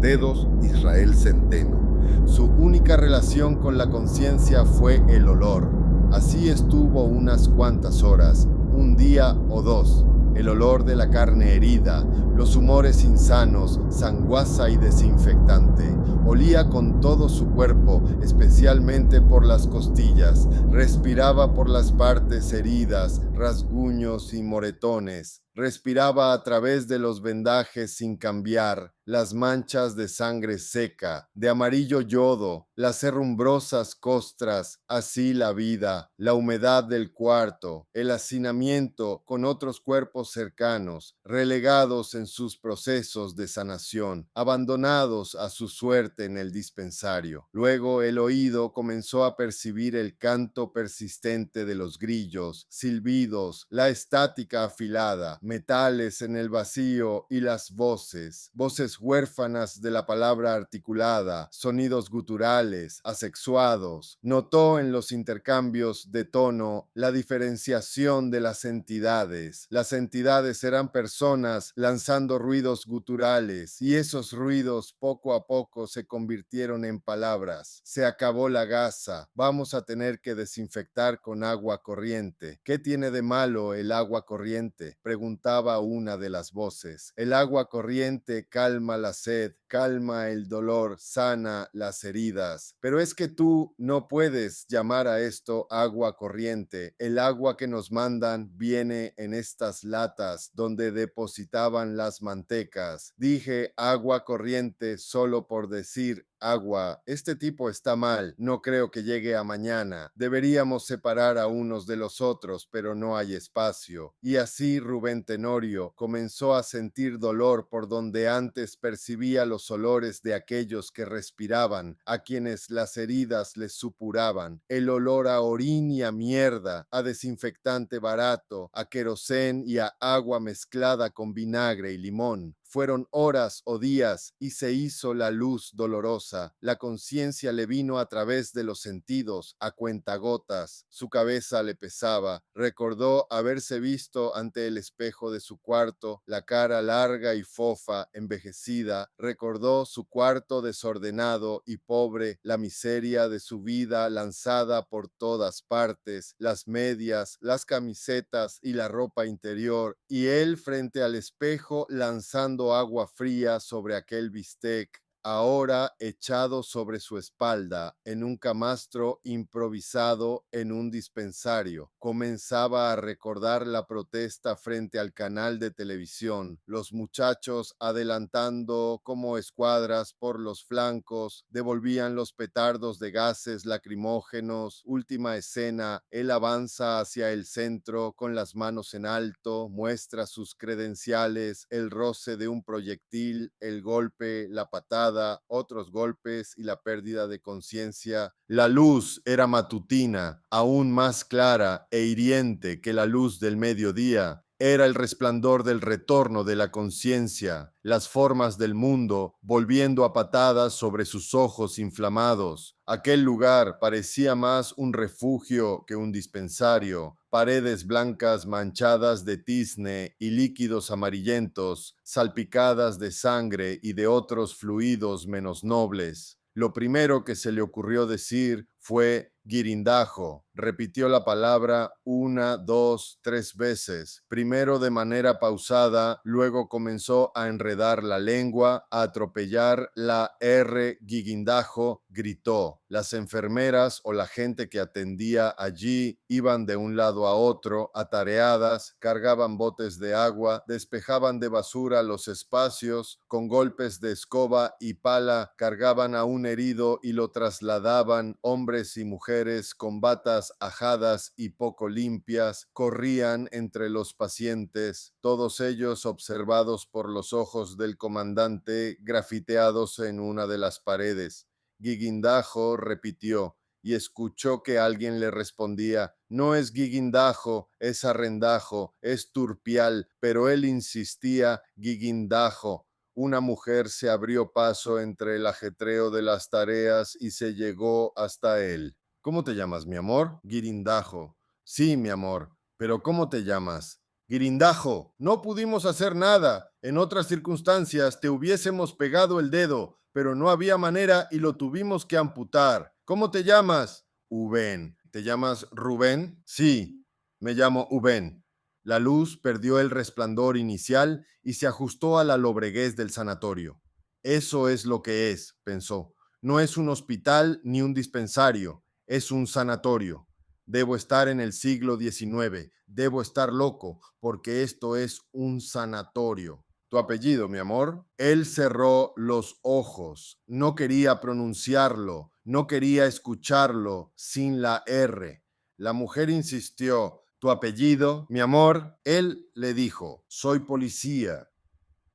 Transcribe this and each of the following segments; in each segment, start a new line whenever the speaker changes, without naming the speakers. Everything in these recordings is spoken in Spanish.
Dedos Israel Centeno. Su única relación con la conciencia fue el olor. Así estuvo unas cuantas horas, un día o dos. El olor de la carne herida, los humores insanos, sanguaza y desinfectante. Olía con todo su cuerpo, especialmente por las costillas. Respiraba por las partes heridas, rasguños y moretones. Respiraba a través de los vendajes sin cambiar, las manchas de sangre seca, de amarillo yodo, las herrumbrosas costras, así la vida, la humedad del cuarto, el hacinamiento con otros cuerpos cercanos, relegados en sus procesos de sanación, abandonados a su suerte en el dispensario. Luego el oído comenzó a percibir el canto persistente de los grillos, silbidos, la estática afilada, metales en el vacío y las voces huérfanas de la palabra articulada, sonidos guturales, asexuados. Notó en los intercambios de tono la diferenciación de las entidades. Las entidades eran personas lanzando ruidos guturales y esos ruidos poco a poco se convirtieron en palabras. Se acabó la gasa. Vamos a tener que desinfectar con agua corriente. ¿Qué tiene de malo el agua corriente?, preguntaba una de las voces. El agua corriente calma la sed, calma el dolor, sana las heridas. Pero es que tú no puedes llamar a esto agua corriente. El agua que nos mandan viene en estas latas donde depositaban las mantecas. Dije agua corriente solo por decir agua. Este tipo está mal. No creo que llegue a mañana. Deberíamos separar a unos de los otros, pero no hay espacio. Y así Rubén Tenorio comenzó a sentir dolor por donde antes percibía los olores de aquellos que respiraban, a quienes las heridas les supuraban. El olor a orín y a mierda, a desinfectante barato, a querosén y a agua mezclada con vinagre y limón. Fueron horas o días y se hizo la luz dolorosa. La conciencia le vino a través de los sentidos, a cuentagotas. Su cabeza le pesaba. Recordó haberse visto ante el espejo de su cuarto, la cara larga y fofa, envejecida. Recordó su cuarto desordenado y pobre, la miseria de su vida lanzada por todas partes, las medias, las camisetas y la ropa interior, y él frente al espejo lanzando agua fría sobre aquel bistec, ahora echado sobre su espalda en un camastro improvisado en un dispensario. Comenzaba a recordar la protesta frente al canal de televisión, los muchachos adelantando como escuadras por los flancos, devolvían los petardos de gases lacrimógenos. Última escena, él avanza hacia el centro con las manos en alto, muestra sus credenciales, el roce de un proyectil, el golpe, la patada, otros golpes y la pérdida de conciencia. La luz era matutina, aún más clara e hiriente que la luz del mediodía. Era el resplandor del retorno de la conciencia, las formas del mundo volviendo a patadas sobre sus ojos inflamados. Aquel lugar parecía más un refugio que un dispensario. Paredes blancas manchadas de tizne y líquidos amarillentos, salpicadas de sangre y de otros fluidos menos nobles. Lo primero que se le ocurrió decir fue guirindajo. Repitió la palabra una, dos, tres veces. Primero de manera pausada, luego comenzó a enredar la lengua, a atropellar la R. Guirindajo, gritó. Las enfermeras o la gente que atendía allí iban de un lado a otro, atareadas, cargaban botes de agua, despejaban de basura los espacios, con golpes de escoba y pala cargaban a un herido y lo trasladaban. Hombres y mujeres con batas ajadas y poco limpias corrían entre los pacientes, todos ellos observados por los ojos del comandante, grafiteados en una de las paredes. Guiguindajo repitió y escuchó que alguien le respondía: no es Guiguindajo, es Arrendajo, es Turpial, pero él insistía: Guiguindajo. Una mujer se abrió paso entre el ajetreo de las tareas y se llegó hasta él. ¿Cómo te llamas, mi amor? Guirindajo. Sí, mi amor. ¿Pero cómo te llamas? Guirindajo, no pudimos hacer nada. En otras circunstancias te hubiésemos pegado el dedo, pero no había manera y lo tuvimos que amputar. ¿Cómo te llamas? Uben. ¿Te llamas Rubén? Sí, me llamo Uben. La luz perdió el resplandor inicial y se ajustó a la lobreguez del sanatorio. Eso es lo que es, pensó. No es un hospital ni un dispensario, es un sanatorio. Debo estar en el siglo XIX, debo estar loco, porque esto es un sanatorio. ¿Tu apellido, mi amor? Él cerró los ojos, no quería pronunciarlo, no quería escucharlo sin la R. La mujer insistió, ¿tu apellido, mi amor? Él le dijo, soy policía.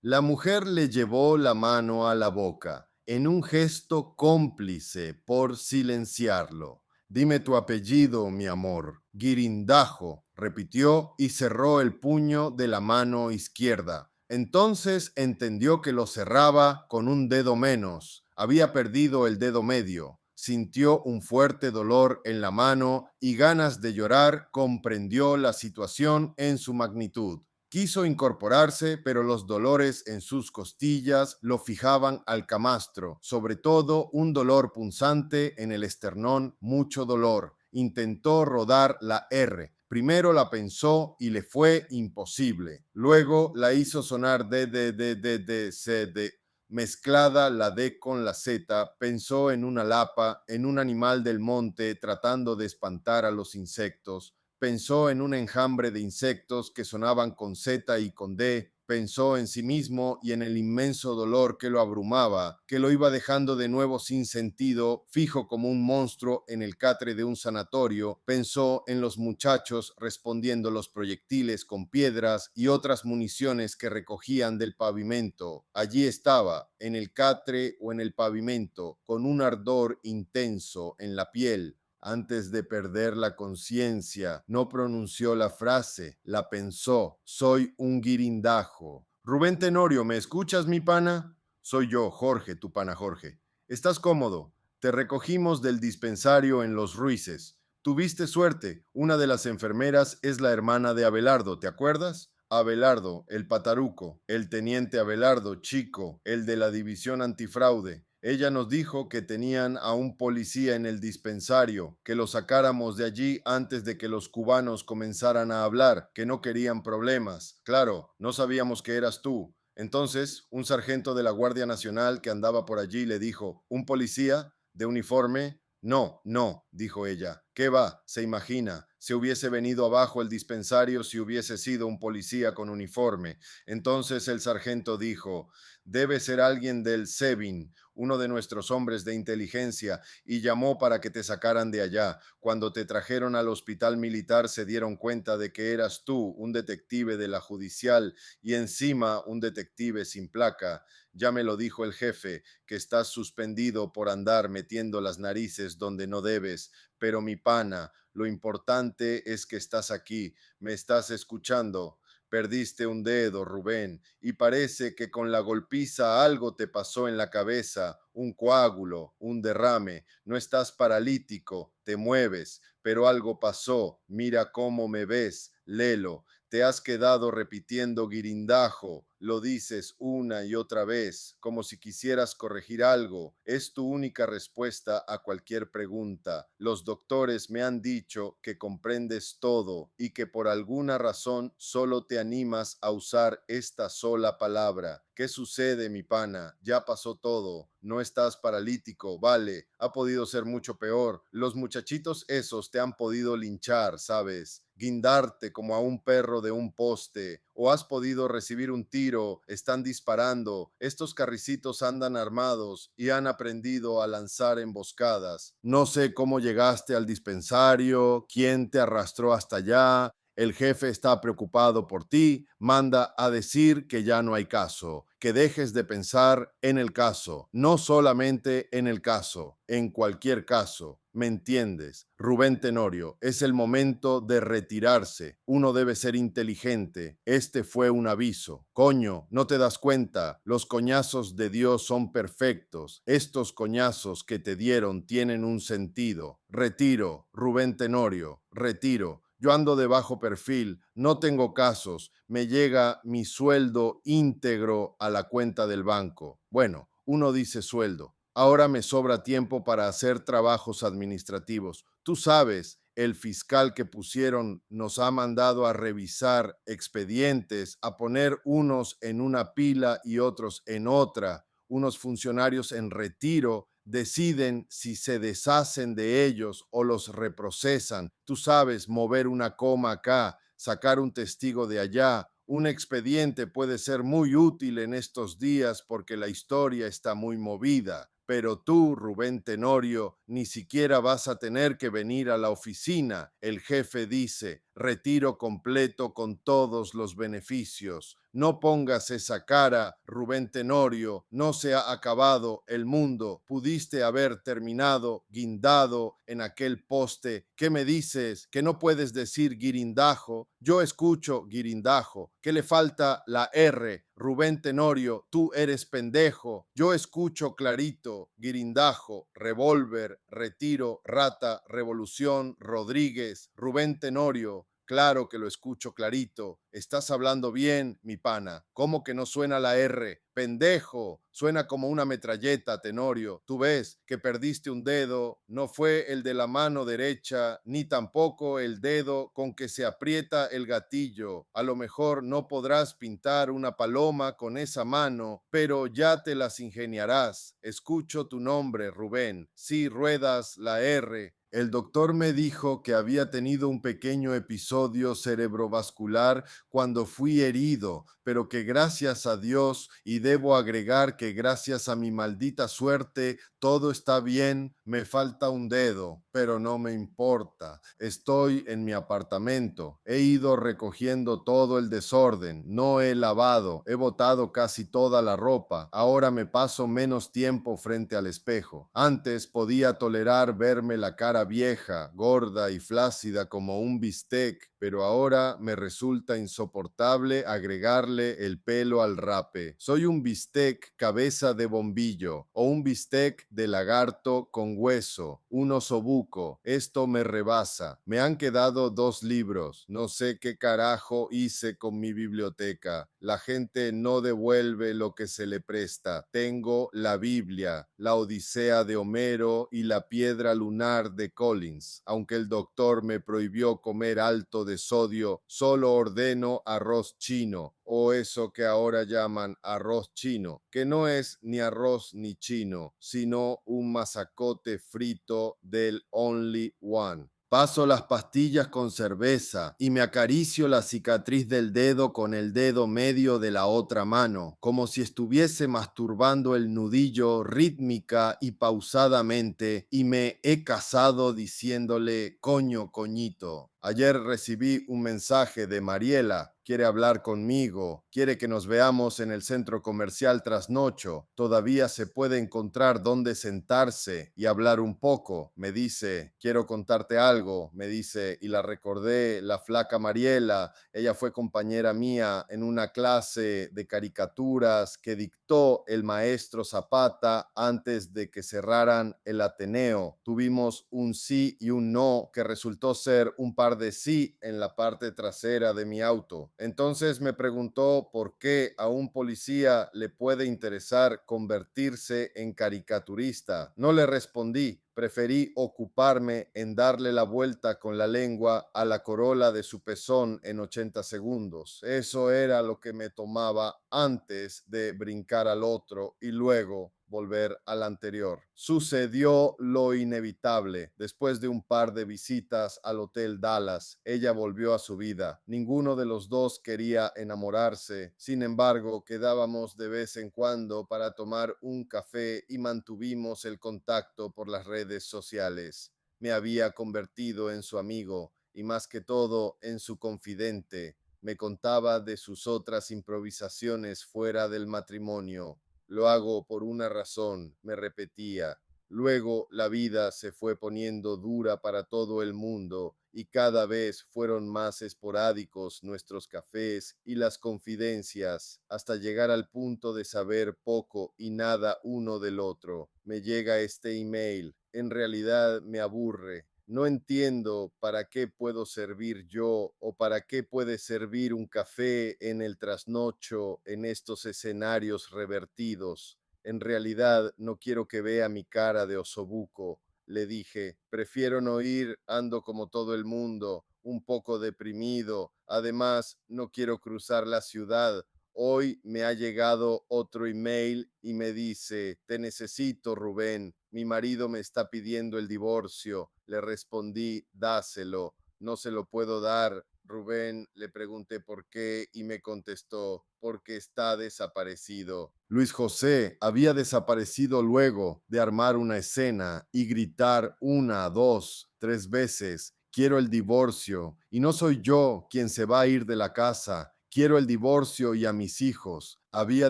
La mujer le llevó la mano a la boca, en un gesto cómplice por silenciarlo. Dime tu apellido, mi amor. Guirindajo, repitió y cerró el puño de la mano izquierda. Entonces entendió que lo cerraba con un dedo menos. Había perdido el dedo medio. Sintió un fuerte dolor en la mano y ganas de llorar. Comprendió la situación en su magnitud. Quiso incorporarse, pero los dolores en sus costillas lo fijaban al camastro, sobre todo un dolor punzante en el esternón, mucho dolor. Intentó rodar la R. Primero la pensó y le fue imposible. Luego la hizo sonar D, C, D. Mezclada la D con la Z, pensó en una lapa, en un animal del monte tratando de espantar a los insectos. Pensó en un enjambre de insectos que sonaban con Z y con D, pensó en sí mismo y en el inmenso dolor que lo abrumaba, que lo iba dejando de nuevo sin sentido, fijo como un monstruo en el catre de un sanatorio, pensó en los muchachos respondiendo los proyectiles con piedras y otras municiones que recogían del pavimento. Allí estaba, en el catre o en el pavimento, con un ardor intenso en la piel. Antes de perder la conciencia, no pronunció la frase, la pensó. Soy un guirindajo. Rubén Tenorio, ¿me escuchas, mi pana? Soy yo, Jorge, tu pana Jorge. ¿Estás cómodo? Te recogimos del dispensario en Los Ruices. Tuviste suerte. Una de las enfermeras es la hermana de Abelardo, ¿te acuerdas? Abelardo, el pataruco, el teniente Abelardo, chico, el de la división antifraude. Ella nos dijo que tenían a un policía en el dispensario, que lo sacáramos de allí antes de que los cubanos comenzaran a hablar, que no querían problemas. Claro, no sabíamos que eras tú. Entonces, un sargento de la Guardia Nacional que andaba por allí le dijo, ¿un policía de uniforme? No, no, dijo ella. ¿Qué va? Se imagina. Se hubiese venido abajo el dispensario si hubiese sido un policía con uniforme. Entonces el sargento dijo, debe ser alguien del SEBIN, uno de nuestros hombres de inteligencia, y llamó para que te sacaran de allá. Cuando te trajeron al hospital militar se dieron cuenta de que eras tú, un detective de la judicial, y encima un detective sin placa. Ya me lo dijo el jefe, que estás suspendido por andar metiendo las narices donde no debes, pero mi pana, lo importante es que estás aquí, me estás escuchando. Perdiste un dedo, Rubén, y parece que con la golpiza algo te pasó en la cabeza, un coágulo, un derrame. No estás paralítico, te mueves, pero algo pasó. Mira cómo me ves, Lelo. Te has quedado repitiendo guirindajo, lo dices una y otra vez, como si quisieras corregir algo. Es tu única respuesta a cualquier pregunta. Los doctores me han dicho que comprendes todo y que por alguna razón solo te animas a usar esta sola palabra. ¿Qué sucede, mi pana? Ya pasó todo. No estás paralítico, vale. Ha podido ser mucho peor. Los muchachitos esos te han podido linchar, ¿sabes? Guindarte como a un perro de un poste, o has podido recibir un tiro, están disparando, estos carricitos andan armados y han aprendido a lanzar emboscadas. No sé cómo llegaste al dispensario, quién te arrastró hasta allá. El jefe está preocupado por ti, manda a decir que ya no hay caso, que dejes de pensar en el caso, no solamente en el caso, en cualquier caso. ¿Me entiendes? Rubén Tenorio, es el momento de retirarse. Uno debe ser inteligente. Este fue un aviso. Coño, ¿no te das cuenta? Los coñazos de Dios son perfectos. Estos coñazos que te dieron tienen un sentido. Retiro, Rubén Tenorio, retiro. Yo ando de bajo perfil, no tengo casos, me llega mi sueldo íntegro a la cuenta del banco. Bueno, uno dice sueldo. Ahora me sobra tiempo para hacer trabajos administrativos. Tú sabes, el fiscal que pusieron nos ha mandado a revisar expedientes, a poner unos en una pila y otros en otra. Unos funcionarios en retiro deciden si se deshacen de ellos o los reprocesan. Tú sabes, mover una coma acá, sacar un testigo de allá. Un expediente puede ser muy útil en estos días porque la historia está muy movida. Pero tú, Rubén Tenorio, ni siquiera vas a tener que venir a la oficina. El jefe dice, retiro completo con todos los beneficios. No pongas esa cara, Rubén Tenorio, no se ha acabado el mundo. Pudiste haber terminado guindado en aquel poste. ¿Qué me dices? ¿Que no puedes decir guirindajo? Yo escucho guirindajo. ¿Qué le falta la R? Rubén Tenorio, tú eres pendejo. Yo escucho clarito, guirindajo, revólver, retiro, rata, revolución, Rodríguez, Rubén Tenorio. Claro que lo escucho clarito. Estás hablando bien, mi pana. ¿Cómo que no suena la R? Pendejo. Suena como una metralleta, Tenorio. Tú ves que perdiste un dedo. No fue el de la mano derecha, ni tampoco el dedo con que se aprieta el gatillo. A lo mejor no podrás pintar una paloma con esa mano, pero ya te las ingeniarás. Escucho tu nombre, Rubén. Si ruedas la R, el doctor me dijo que había tenido un pequeño episodio cerebrovascular cuando fui herido, pero que gracias a Dios, y debo agregar que gracias a mi maldita suerte, todo está bien. Me falta un dedo, pero no me importa. Estoy en mi apartamento. He ido recogiendo todo el desorden. No he lavado. He botado casi toda la ropa. Ahora me paso menos tiempo frente al espejo. Antes podía tolerar verme la cara vieja, gorda y flácida como un bistec, pero ahora me resulta insoportable agregarle el pelo al rape. Soy un bistec cabeza de bombillo o un bistec de lagarto con hueso, un osobuco. Esto me rebasa. Me han quedado 2 libros. No sé qué carajo hice con mi biblioteca. La gente no devuelve lo que se le presta. Tengo la Biblia, la Odisea de Homero y la piedra lunar de Collins. Aunque el doctor me prohibió comer alto de sodio, solo ordeno arroz chino, o eso que ahora llaman arroz chino, que no es ni arroz ni chino, sino un masacote frito del Only One. Paso las pastillas con cerveza y me acaricio la cicatriz del dedo con el dedo medio de la otra mano, como si estuviese masturbando el nudillo rítmica y pausadamente, y me he casado diciéndole coño, coñito. Ayer recibí un mensaje de Mariela. Quiere hablar conmigo, quiere que nos veamos en el centro comercial Trasnocho. Todavía se puede encontrar dónde sentarse y hablar un poco. Me dice, quiero contarte algo. Me dice, y la recordé, la flaca Mariela. Ella fue compañera mía en una clase de caricaturas que dictó el maestro Zapata antes de que cerraran el Ateneo. Tuvimos un sí y un no que resultó ser un par de sí en la parte trasera de mi auto. Entonces me preguntó por qué a un policía le puede interesar convertirse en caricaturista. No le respondí. Preferí ocuparme en darle la vuelta con la lengua a la corola de su pezón en 80 segundos. Eso era lo que me tomaba antes de brincar al otro y luego volver al anterior. Sucedió lo inevitable. Después de un par de visitas al Hotel Dallas, ella volvió a su vida. Ninguno de los dos quería enamorarse. Sin embargo, quedábamos de vez en cuando para tomar un café y mantuvimos el contacto por las redes sociales. Me había convertido en su amigo y más que todo en su confidente. Me contaba de sus otras improvisaciones fuera del matrimonio. Lo hago por una razón, me repetía. Luego la vida se fue poniendo dura para todo el mundo y cada vez fueron más esporádicos nuestros cafés y las confidencias hasta llegar al punto de saber poco y nada uno del otro. Me llega este email. En realidad me aburre. No entiendo para qué puedo servir yo o para qué puede servir un café en el trasnocho en estos escenarios revertidos. En realidad no quiero que vea mi cara de osobuco, le dije. Prefiero no ir, ando como todo el mundo, un poco deprimido. Además, no quiero cruzar la ciudad. Hoy me ha llegado otro email y me dice, te necesito, Rubén. Mi marido me está pidiendo el divorcio. Le respondí, dáselo. No se lo puedo dar. Rubén, le pregunté por qué y me contestó, porque está desaparecido. Luis José había desaparecido luego de armar una escena y gritar una, dos, tres veces, quiero el divorcio, y no soy yo quien se va a ir de la casa, quiero el divorcio y a mis hijos. Había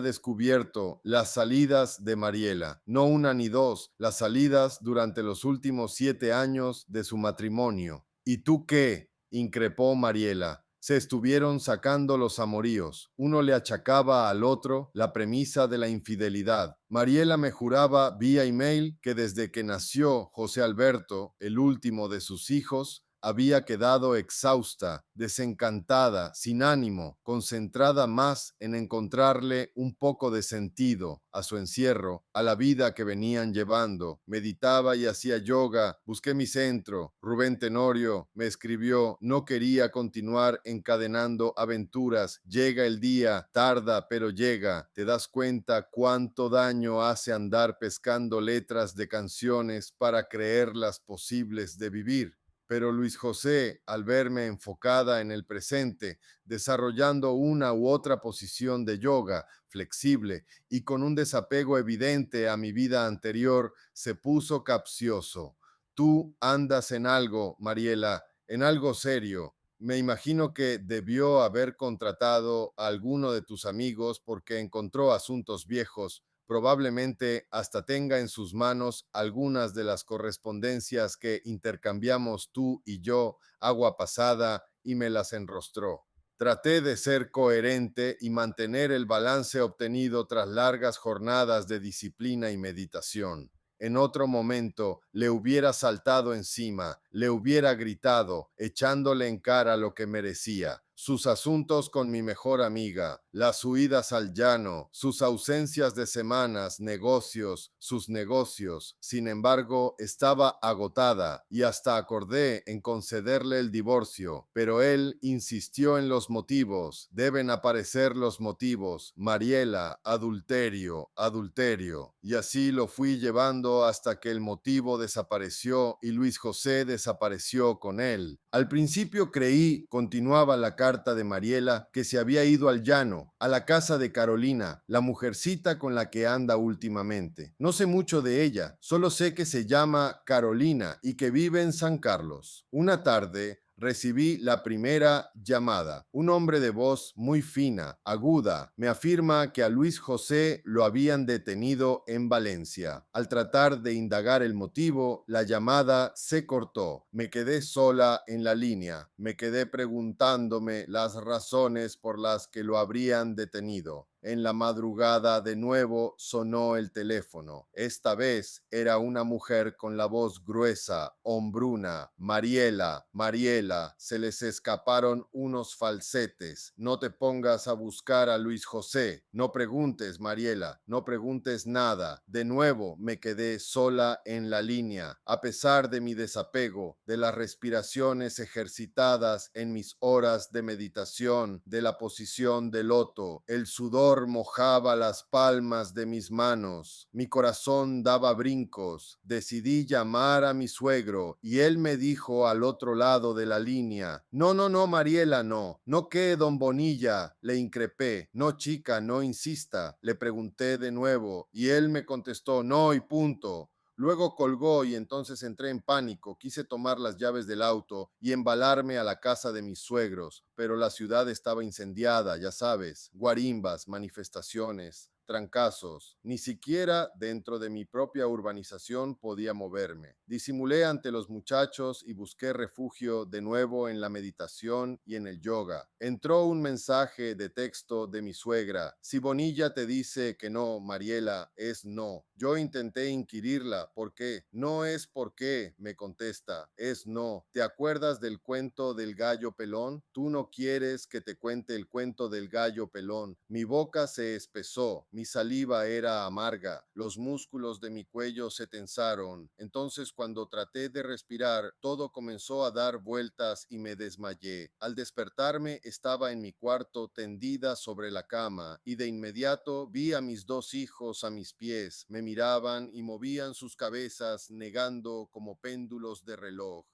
descubierto las salidas de Mariela, no una ni dos, las salidas durante los últimos 7 años de su matrimonio. ¿Y tú qué? Increpó Mariela. Se estuvieron sacando los amoríos. Uno le achacaba al otro la premisa de la infidelidad. Mariela me juraba vía email que desde que nació José Alberto, el último de sus hijos, había quedado exhausta, desencantada, sin ánimo, concentrada más en encontrarle un poco de sentido a su encierro, a la vida que venían llevando. Meditaba y hacía yoga, busqué mi centro. Rubén Tenorio me escribió, no quería continuar encadenando aventuras. Llega el día, tarda, pero llega. Te das cuenta cuánto daño hace andar pescando letras de canciones para creerlas posibles de vivir. Pero Luis José, al verme enfocada en el presente, desarrollando una u otra posición de yoga flexible y con un desapego evidente a mi vida anterior, se puso capcioso. Tú andas en algo, Mariela, en algo serio. Me imagino que debió haber contratado a alguno de tus amigos porque encontró asuntos viejos. Probablemente hasta tenga en sus manos algunas de las correspondencias que intercambiamos tú y yo agua pasada y me las enrostró. Traté de ser coherente y mantener el balance obtenido tras largas jornadas de disciplina y meditación. En otro momento le hubiera saltado encima, le hubiera gritado, echándole en cara lo que merecía. Sus asuntos con mi mejor amiga, las huidas al llano, sus ausencias de semanas, negocios, sus negocios. Sin embargo, estaba agotada y hasta acordé en concederle el divorcio, pero él insistió en los motivos. Deben aparecer los motivos. Mariela, adulterio, adulterio. Y así lo fui llevando hasta que el motivo desapareció y Luis José desapareció con él. Al principio creí, continuaba la carta de Mariela, que se había ido al llano, a la casa de Carolina, la mujercita con la que anda últimamente. No sé mucho de ella, solo sé que se llama Carolina y que vive en San Carlos. Una tarde recibí la primera llamada. Un hombre de voz muy fina, aguda, me afirma que a Luis José lo habían detenido en Valencia. Al tratar de indagar el motivo, la llamada se cortó. Me quedé sola en la línea. Me quedé preguntándome las razones por las que lo habrían detenido. En la madrugada de nuevo sonó el teléfono. Esta vez era una mujer con la voz gruesa, hombruna. Mariela, Mariela, se les escaparon unos falsetes. No te pongas a buscar a Luis José. No preguntes, Mariela, no preguntes nada. De nuevo me quedé sola en la línea. A pesar de mi desapego, de las respiraciones ejercitadas en mis horas de meditación, de la posición de loto, el sudor mojaba las palmas de mis manos, mi corazón daba brincos. Decidí llamar a mi suegro y él me dijo al otro lado de la línea, no, no, no, Mariela, no, no que don Bonilla, le increpé, no chica, no insista, le pregunté de nuevo y él me contestó, no y punto. Luego colgó y entonces entré en pánico. Quise tomar las llaves del auto y embalarme a la casa de mis suegros, pero la ciudad estaba incendiada, ya sabes, guarimbas, manifestaciones. trancazos. Ni siquiera dentro de mi propia urbanización podía moverme. Disimulé ante los muchachos y busqué refugio de nuevo en la meditación y en el yoga. Entró un mensaje de texto de mi suegra. Si Bonilla te dice que no, Mariela, es no. Yo intenté inquirirla. ¿Por qué? No es por qué, me contesta. Es no. ¿Te acuerdas del cuento del gallo pelón? Tú no quieres que te cuente el cuento del gallo pelón. Mi boca se espesó. Mi saliva era amarga. Los músculos de mi cuello se tensaron. Entonces, cuando traté de respirar, todo comenzó a dar vueltas y me desmayé. Al despertarme, estaba en mi cuarto tendida sobre la cama y de inmediato vi a mis dos hijos a mis pies. Me miraban y movían sus cabezas negando como péndulos de reloj.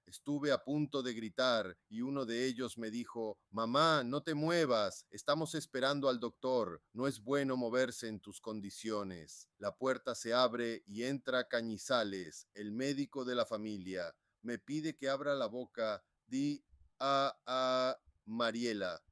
Estuve a punto de gritar y uno de ellos me dijo: «Mamá, no te muevas, estamos esperando al doctor, no es bueno moverse en tus condiciones». La puerta se abre y entra Cañizales, el médico de la familia. Me pide que abra la boca. Di a Mariela.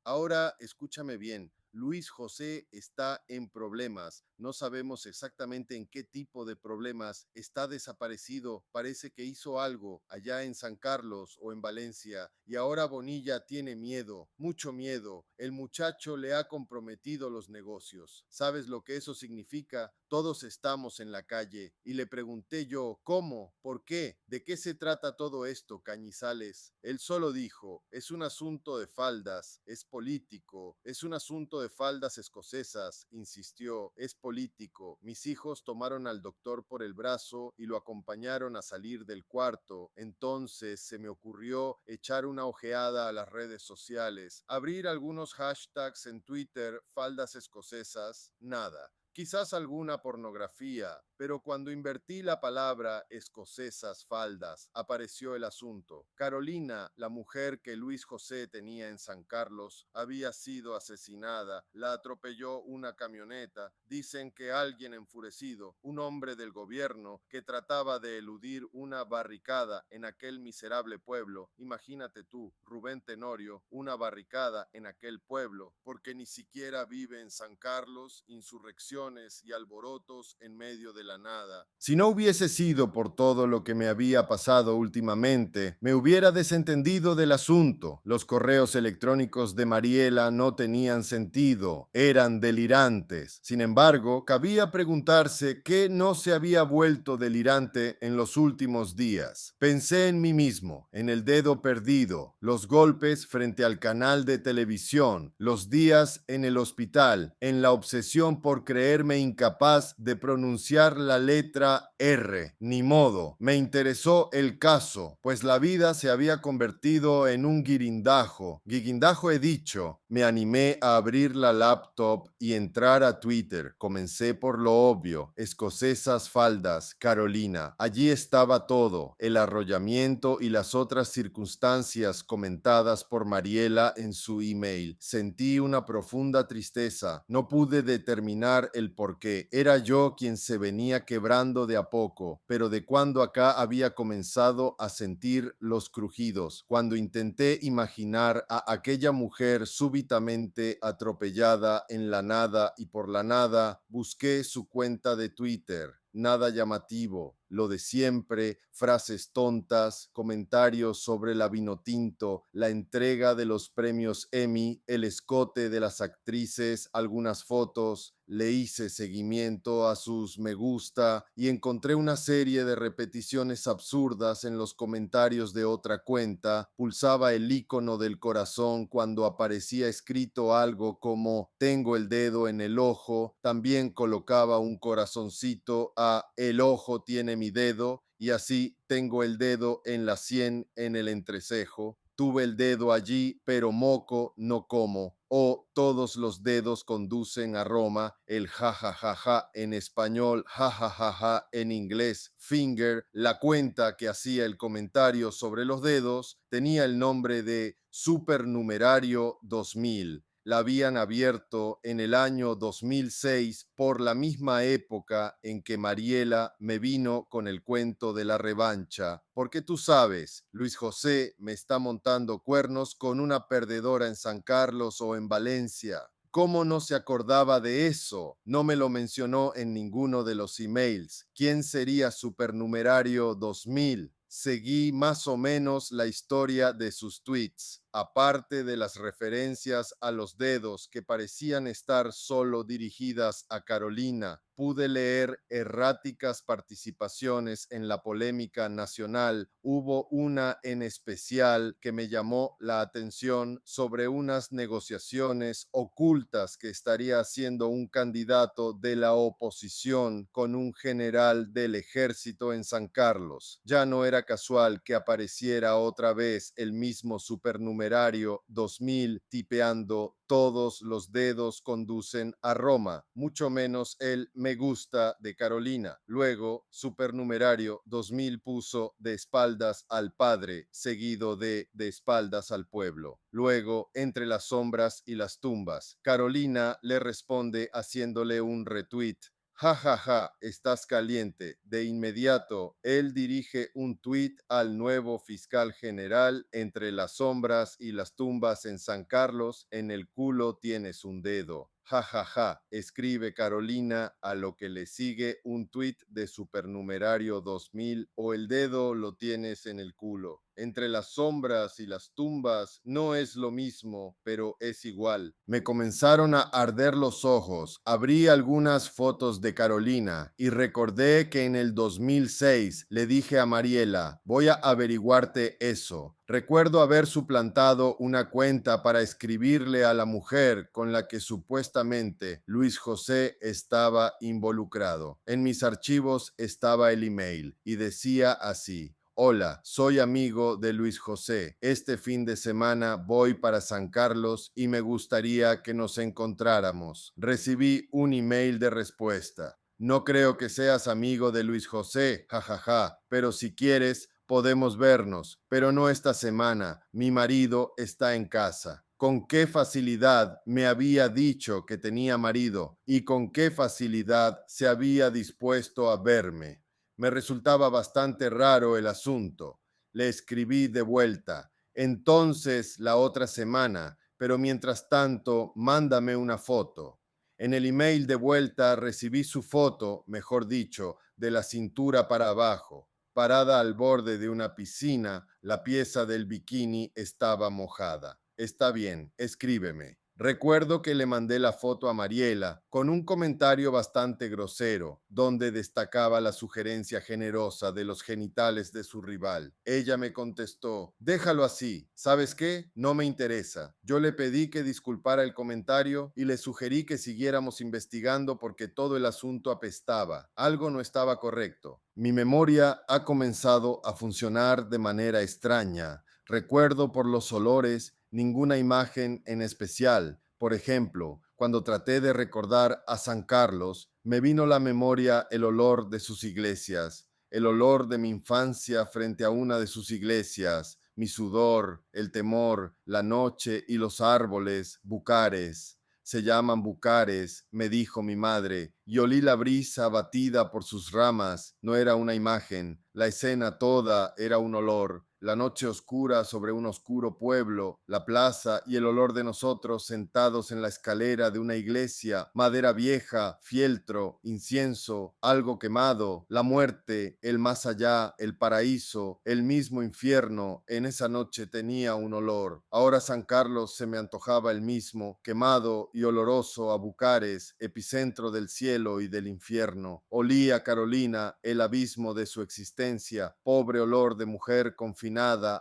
Ahora escúchame bien. Luis José está en problemas. No sabemos exactamente en qué tipo de problemas. Está desaparecido. Parece que hizo algo allá en San Carlos o en Valencia. Y ahora Bonilla tiene miedo, mucho miedo. El muchacho le ha comprometido los negocios. ¿Sabes lo que eso significa? Todos estamos en la calle. Y le pregunté yo: ¿cómo? ¿Por qué? ¿De qué se trata todo esto, Cañizales? Él solo dijo: es un asunto de faldas, es político, es un asunto de faldas escocesas, insistió, es político. Mis hijos tomaron al doctor por el brazo y lo acompañaron a salir del cuarto. Entonces se me ocurrió echar una ojeada a las redes sociales, abrir algunos hashtags en Twitter, faldas escocesas, nada. Quizás alguna pornografía, pero cuando invertí la palabra escocesas faldas, apareció el asunto. Carolina, la mujer que Luis José tenía en San Carlos, había sido asesinada. La atropelló una camioneta. Dicen que alguien enfurecido, un hombre del gobierno que trataba de eludir una barricada en aquel miserable pueblo. Imagínate tú, Rubén Tenorio, una barricada en aquel pueblo, porque ni siquiera vive en San Carlos, insurrección y alborotos en medio de la nada. Si no hubiese sido por todo lo que me había pasado últimamente, me hubiera desentendido del asunto. Los correos electrónicos de Mariela no tenían sentido, eran delirantes. Sin embargo, cabía preguntarse qué no se había vuelto delirante en los últimos días. Pensé en mí mismo, en el dedo perdido, los golpes frente al canal de televisión, los días en el hospital, en la obsesión por creerme incapaz de pronunciar la letra R. Ni modo, me interesó el caso, pues la vida se había convertido en un guirindajo. Guirindajo he dicho. Me animé a abrir la laptop y entrar a Twitter. Comencé por lo obvio: escocesas faldas, Carolina. Allí estaba todo, el arrollamiento y las otras circunstancias comentadas por Mariela en su email. Sentí una profunda tristeza. No pude determinar el por qué. Era yo quien se venía quebrando de a poco, pero de cuando acá había comenzado a sentir los crujidos, cuando intenté imaginar a aquella mujer súbitamente atropellada en la nada, y por la nada busqué su cuenta de Twitter. Nada llamativo, lo de siempre: frases tontas, comentarios sobre la Vinotinto, la entrega de los premios Emmy, el escote de las actrices, algunas fotos. Le hice seguimiento a sus me gusta y encontré una serie de repeticiones absurdas en los comentarios de otra cuenta. Pulsaba el icono del corazón cuando aparecía escrito algo como «tengo el dedo en el ojo». También colocaba un corazoncito a «el ojo tiene mi dedo», y así «tengo el dedo en la sien, en el entrecejo». Tuve el dedo allí, pero moco no como. O todos los dedos conducen a Roma. El jajajaja en español, jajajaja en inglés, finger. La cuenta que hacía el comentario sobre los dedos tenía el nombre de Supernumerario 2000. La habían abierto en el año 2006, por la misma época en que Mariela me vino con el cuento de la revancha. Porque tú sabes, Luis José me está montando cuernos con una perdedora en San Carlos o en Valencia. ¿Cómo no se acordaba de eso? No me lo mencionó en ninguno de los emails. ¿Quién sería Supernumerario 2000? Seguí más o menos la historia de sus tweets, aparte de las referencias a los dedos que parecían estar solo dirigidas a Carolina. Pude leer erráticas participaciones en la polémica nacional. Hubo una en especial que me llamó la atención sobre unas negociaciones ocultas que estaría haciendo un candidato de la oposición con un general del ejército en San Carlos. Ya no era casual que apareciera otra vez el mismo supernumerario 2000 tipeando todos los dedos conducen a Roma, mucho menos el me gusta de Carolina. Luego, supernumerario 2000 puso de espaldas al padre, seguido de espaldas al pueblo. Luego, entre las sombras y las tumbas, Carolina le responde haciéndole un retweet. Ja, ja, ja, estás caliente. De inmediato, él dirige un tuit al nuevo fiscal general. Entre las sombras y las tumbas en San Carlos, en el culo tienes un dedo. Ja, ja, ja, escribe Carolina, a lo que le sigue un tuit de Supernumerario 2000 o el dedo lo tienes en el culo. Entre las sombras y las tumbas no es lo mismo, pero es igual. Me comenzaron a arder los ojos. Abrí algunas fotos de Carolina y recordé que en el 2006 le dije a Mariela, voy a averiguarte eso. Recuerdo haber suplantado una cuenta para escribirle a la mujer con la que supuestamente Luis José estaba involucrado. En mis archivos estaba el email y decía así: hola, soy amigo de Luis José. Este fin de semana voy para San Carlos y me gustaría que nos encontráramos. Recibí un email de respuesta. No creo que seas amigo de Luis José, jajaja, pero si quieres, podemos vernos, pero no esta semana. Mi marido está en casa. Con qué facilidad me había dicho que tenía marido y con qué facilidad se había dispuesto a verme. Me resultaba bastante raro el asunto. Le escribí de vuelta. Entonces, la otra semana, pero mientras tanto, mándame una foto. En el email de vuelta recibí su foto, mejor dicho, de la cintura para abajo. Parada al borde de una piscina, la pieza del bikini estaba mojada. Está bien, escríbeme. Recuerdo que le mandé la foto a Mariela con un comentario bastante grosero, donde destacaba la sugerencia generosa de los genitales de su rival. Ella me contestó, déjalo así, ¿sabes qué? No me interesa. Yo le pedí que disculpara el comentario y le sugerí que siguiéramos investigando porque todo el asunto apestaba. Algo no estaba correcto. Mi memoria ha comenzado a funcionar de manera extraña. Recuerdo por los olores ninguna imagen en especial. Por ejemplo, cuando traté de recordar a San Carlos, me vino a la memoria el olor de sus iglesias, el olor de mi infancia frente a una de sus iglesias, mi sudor, el temor, la noche y los árboles, bucares. Se llaman bucares, me dijo mi madre, y olí la brisa batida por sus ramas. No era una imagen, la escena toda era un olor. La noche oscura sobre un oscuro pueblo, la plaza y el olor de nosotros sentados en la escalera de una iglesia, madera vieja, fieltro, incienso, algo quemado, la muerte, el más allá, el paraíso, el mismo infierno, en esa noche tenía un olor. Ahora San Carlos se me antojaba el mismo, quemado y oloroso a Bucares, epicentro del cielo y del infierno. Olía Carolina, el abismo de su existencia, pobre olor de mujer confinada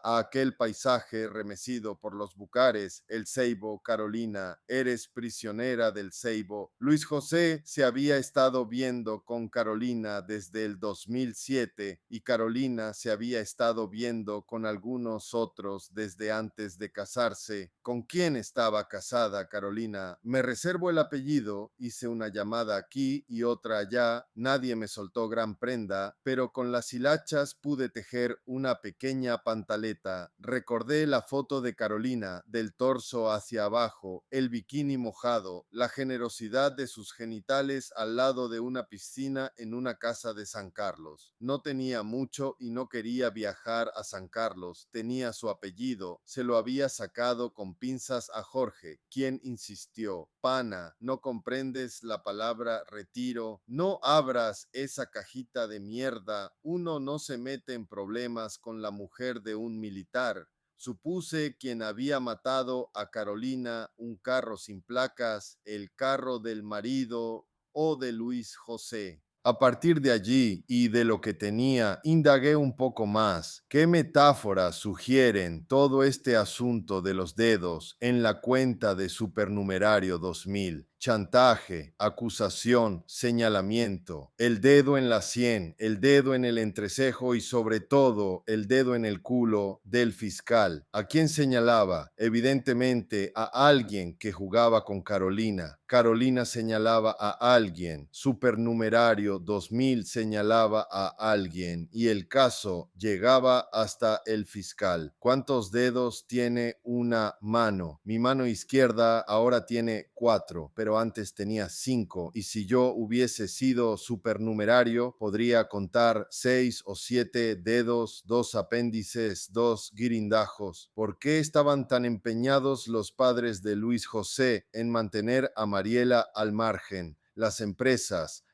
a aquel paisaje remecido por los bucares, el ceibo, Carolina, eres prisionera del ceibo. Luis José se había estado viendo con Carolina desde el 2007 y Carolina se había estado viendo con algunos otros desde antes de casarse. ¿Con quién estaba casada Carolina? Me reservo el apellido, hice una llamada aquí y otra allá, nadie me soltó gran prenda, pero con las hilachas pude tejer una pequeña una pantaleta. Recordé la foto de Carolina, del torso hacia abajo, el bikini mojado, la generosidad de sus genitales al lado de una piscina en una casa de San Carlos. No tenía mucho y no quería viajar a San Carlos. Tenía su apellido. Se lo había sacado con pinzas a Jorge, quien insistió: Pana, ¿no comprendes la palabra retiro? No abras esa cajita de mierda. Uno no se mete en problemas con la mujer de un militar. Supuse quien había matado a Carolina, un carro sin placas, el carro del marido o de Luis José. A partir de allí y de lo que tenía, indagué un poco más. ¿Qué metáforas sugieren todo este asunto de los dedos en la cuenta de Supernumerario 2000? Chantaje, acusación, señalamiento, el dedo en la sien, el dedo en el entrecejo y sobre todo el dedo en el culo del fiscal. ¿A quién señalaba? Evidentemente a alguien que jugaba con Carolina. Carolina señalaba a alguien. Supernumerario 2000 señalaba a alguien y el caso llegaba hasta el fiscal. ¿Cuántos dedos tiene una mano? Mi mano izquierda ahora tiene 4, pero antes tenía 5, y si yo hubiese sido supernumerario podría contar 6 o 7 dedos, 2 apéndices, 2 guirindajos. ¿Por qué estaban tan empeñados los padres de Luis José en mantener a Mariela al margen? Las empresas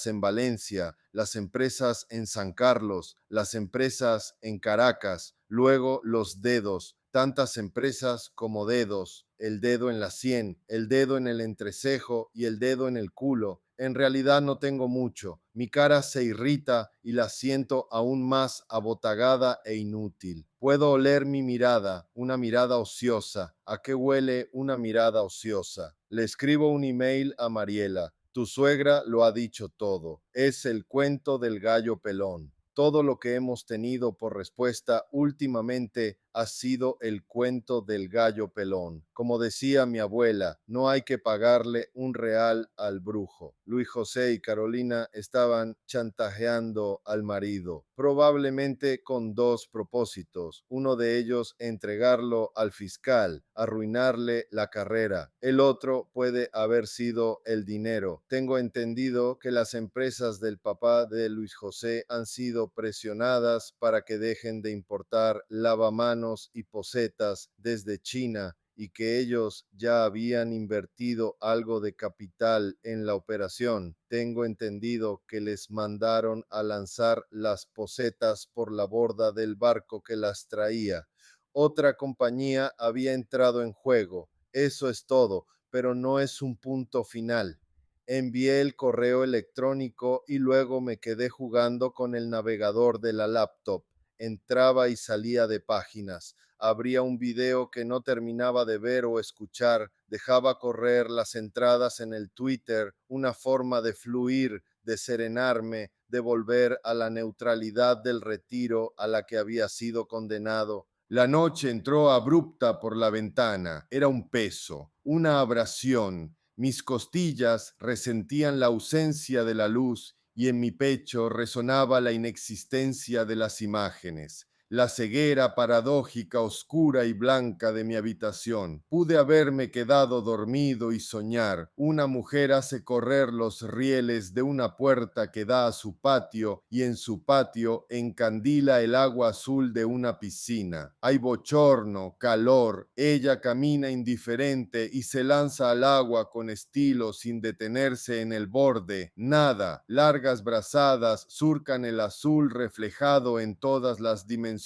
en Valencia, las empresas en San Carlos, las empresas en Caracas, luego los dedos, tantas empresas como dedos, el dedo en la sien, el dedo en el entrecejo y el dedo en el culo. En realidad no tengo mucho, mi cara se irrita y la siento aún más abotagada e inútil. Puedo oler mi mirada, una mirada ociosa. ¿A qué huele una mirada ociosa? Le escribo un email a Mariela. Tu suegra lo ha dicho todo. Es el cuento del gallo pelón. Todo lo que hemos tenido por respuesta últimamente ha sido el cuento del gallo pelón. Como decía mi abuela, no hay que pagarle un real al brujo. Luis José y Carolina estaban chantajeando al marido, probablemente con dos propósitos. Uno de ellos, entregarlo al fiscal, arruinarle la carrera. El otro puede haber sido el dinero. Tengo entendido que las empresas del papá de Luis José han sido presionadas para que dejen de importar lavamanos y posetas desde China y que ellos ya habían invertido algo de capital en la operación. Tengo entendido que les mandaron a lanzar las posetas por la borda del barco que las traía. Otra compañía había entrado en juego. Eso es todo, pero no es un punto final. Envié el correo electrónico y luego me quedé jugando con el navegador de la laptop. Entraba y salía de páginas, abría un video que no terminaba de ver o escuchar, dejaba correr las entradas en el Twitter, una forma de fluir, de serenarme, de volver a la neutralidad del retiro a la que había sido condenado. La noche entró abrupta por la ventana. Era un peso, una abrasión. Mis costillas resentían la ausencia de la luz y en mi pecho resonaba la inexistencia de las imágenes. La ceguera paradójica, oscura y blanca de mi habitación. Pude haberme quedado dormido y soñar. Una mujer hace correr los rieles de una puerta que da a su patio y en su patio encandila el agua azul de una piscina. Hay bochorno, calor. Ella camina indiferente y se lanza al agua con estilo sin detenerse en el borde. Nada. Largas brazadas surcan el azul reflejado en todas las dimensiones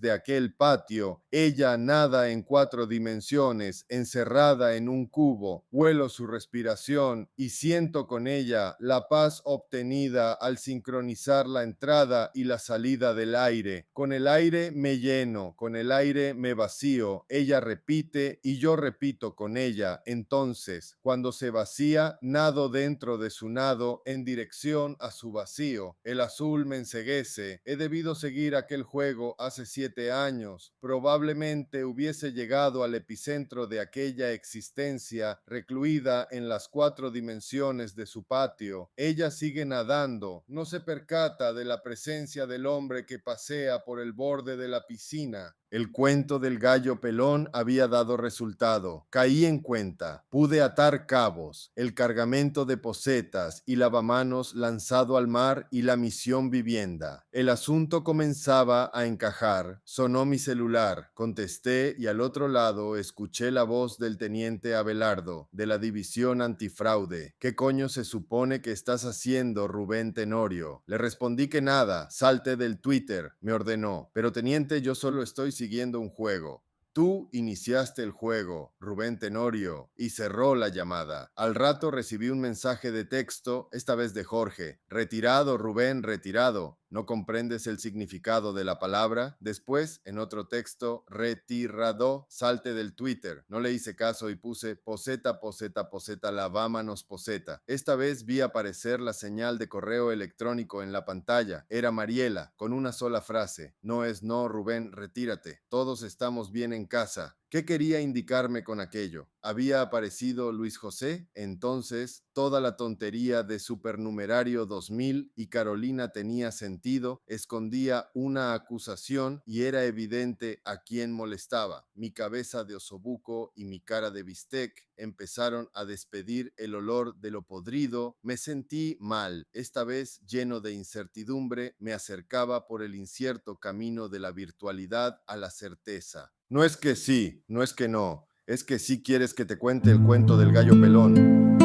de aquel patio. Ella nada en 4 dimensiones, encerrada en un cubo. Huelo su respiración y siento con ella la paz obtenida al sincronizar la entrada y la salida del aire. Con el aire me lleno, con el aire me vacío. Ella repite y yo repito con ella. Entonces, cuando se vacía, nado dentro de su nado en dirección a su vacío. El azul me enceguece. He debido seguir aquel juego nacido hace 7 años, probablemente hubiese llegado al epicentro de aquella existencia recluida en las 4 dimensiones de su patio. Ella sigue nadando, no se percata de la presencia del hombre que pasea por el borde de la piscina. El cuento del gallo pelón había dado resultado. Caí en cuenta. Pude atar cabos, el cargamento de posetas y lavamanos lanzado al mar y la misión vivienda. El asunto comenzaba a encajar. Sonó mi celular. Contesté y al otro lado escuché la voz del teniente Abelardo, de la división antifraude. ¿Qué coño se supone que estás haciendo, Rubén Tenorio? Le respondí que nada. Salte del Twitter, me ordenó. Pero teniente, yo solo estoy siguiendo un juego. Tú iniciaste el juego, Rubén Tenorio, y cerró la llamada. Al rato recibí un mensaje de texto, esta vez de Jorge. Retirado, Rubén, retirado. ¿No comprendes el significado de la palabra? Después, en otro texto, retirado, salte del Twitter. No le hice caso y puse poseta, poseta, poseta, lavámanos poseta. Esta vez vi aparecer la señal de correo electrónico en la pantalla. Era Mariela, con una sola frase. No es no, Rubén, retírate. Todos estamos bien en casa. ¿Qué quería indicarme con aquello? ¿Había aparecido Luis José? Entonces, toda la tontería de Supernumerario 2000 y Carolina tenía sentido, escondía una acusación y era evidente a quién molestaba. Mi cabeza de osobuco y mi cara de bistec empezaron a despedir el olor de lo podrido. Me sentí mal. Esta vez, lleno de incertidumbre, me acercaba por el incierto camino de la virtualidad a la certeza. No es que sí, no es que no, es que sí quieres que te cuente el cuento del gallo pelón.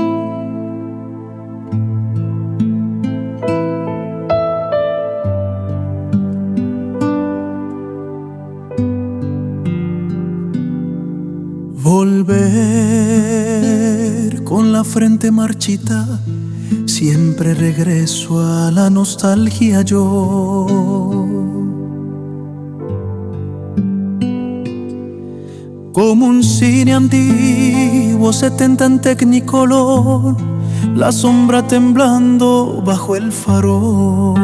Volver con la frente marchita, siempre regreso a la nostalgia yo. Como un cine antiguo 70 en Technicolor, la sombra temblando bajo el farol.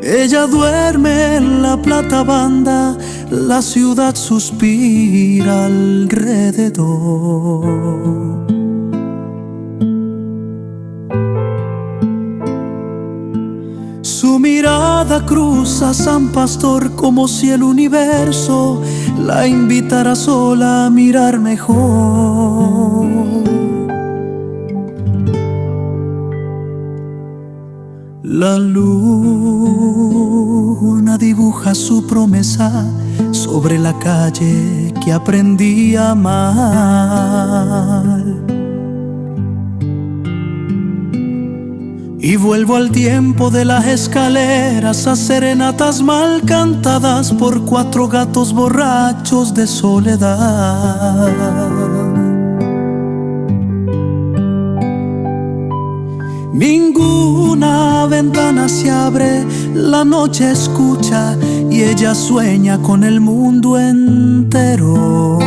Ella duerme en la plata banda, la ciudad suspira alrededor. Su mirada cruza San Pastor como si el universo la invitara sola a mirar mejor. La luna dibuja su promesa sobre la calle que aprendí a amar. Y vuelvo al tiempo de las escaleras, a serenatas mal cantadas por 4 gatos borrachos de soledad. Ninguna ventana se abre, la noche escucha y ella sueña con el mundo entero.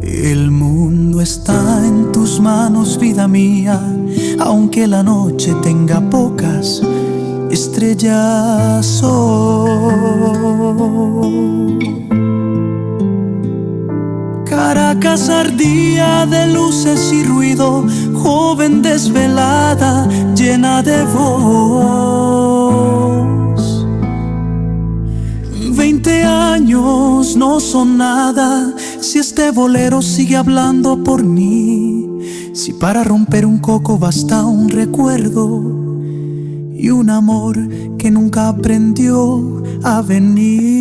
El mundo está en tus manos, vida mía, aunque la noche tenga pocas estrellas. Caracas ardía de luces y ruido, joven desvelada, llena de voz. 20 años no son nada si este bolero sigue hablando por mí. Si para romper un coco basta un recuerdo y un amor que nunca aprendió a venir.